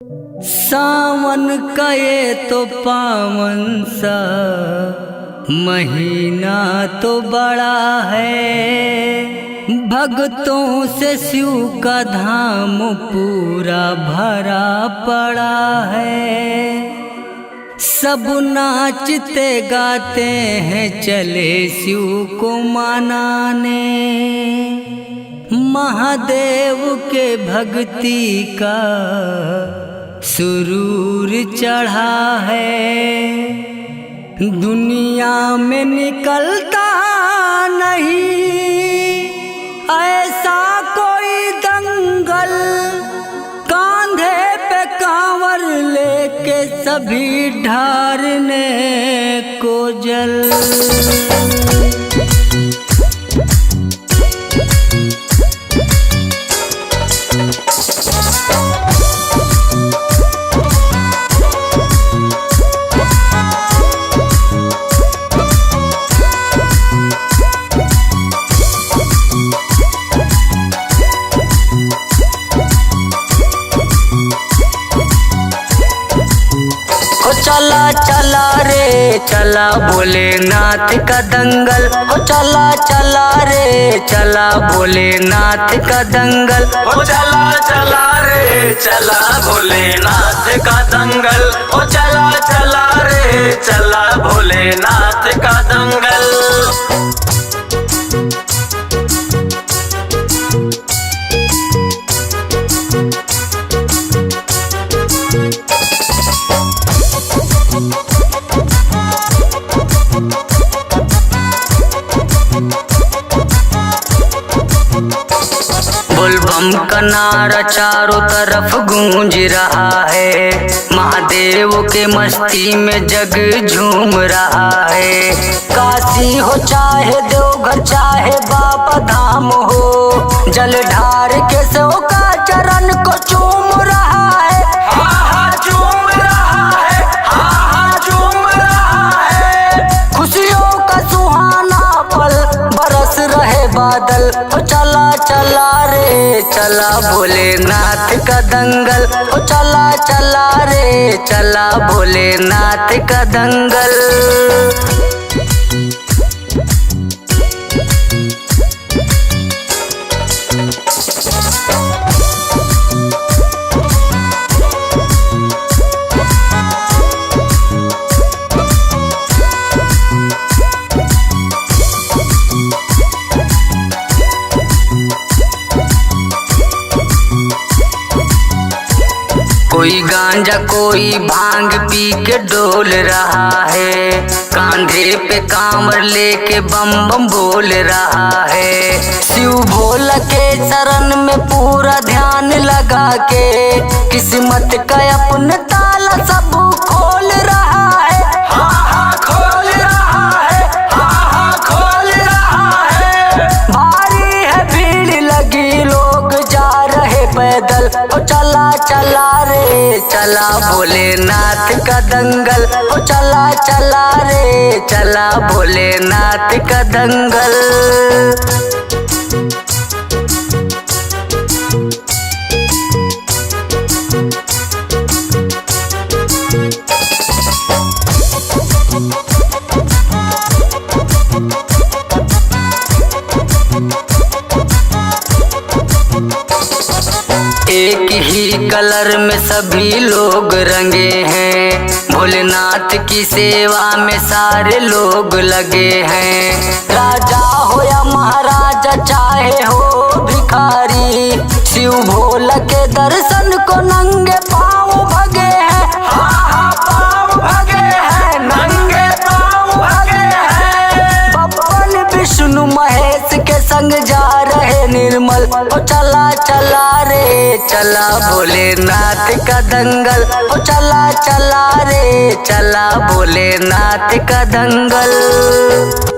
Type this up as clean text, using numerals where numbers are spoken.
सावन का ये तो पावन सा महीना तो बड़ा है, भक्तों से शिव का धाम पूरा भरा पड़ा है। सब नाचते गाते हैं चले शिव को मनाने, महादेव के भक्ति का सुरूर चढ़ा है। दुनिया में निकलता नहीं ऐसा कोई दंगल, कांधे पे कांवर लेके सभी ढारने को जल। चला चला रे चला भोलेनाथ का दंगल, हो चला चला रे चला भोलेनाथ का दंगल, हो चला चला रे चला भोलेनाथ का दंगल, हो चला चला रे चला भोलेनाथ का दंगल। बोलबम का नारा चारों तरफ गूंज रहा है, महादेव के मस्ती में जग झूम रहा है। काशी हो चाहे देवघर चाहे बाबा धाम हो, जल ढार के सो का चरण को चूम रहा है। चूम रहा है, चूम रहा है। खुशियों का सुहाना पल बरस रहे बादल, हो चला चला रे चला भोलेनाथ का दंगल, हो चला चला रे चला भोलेनाथ का दंगल। कोई गांजा कोई भांग पी के डोल रहा है, कांधे पे कांवर लेके बम बम बोल रहा है। शिव भोला के शरण में पूरा ध्यान लगा के, किस्मत का अपने ताला सब खोल रहा है। खोल रहा है, खोल रहा है। भारी है भीड़ लगी लोग जा रहे पैदल, हो चला चला रे चला भोलेनाथ का दंगल, हो चला चला रे चला भोलेनाथ का दंगल। एक ही कलर में सभी लोग रंगे हैं, भोलेनाथ की सेवा में सारे लोग लगे हैं। राजा हो या महाराजा चाहे हो भिखारी, शिव भोला के दर्शन को नंगे पाँव भगे हैं। पाँव भगे हैं, नंगे पाँव भगे हैं। बब्बन विष्णु महेश के संग जा रहे निर्मल, हो चला चला रे चला भोलेनाथ का दंगल, हो चला चला रे चला भोलेनाथ का दंगल।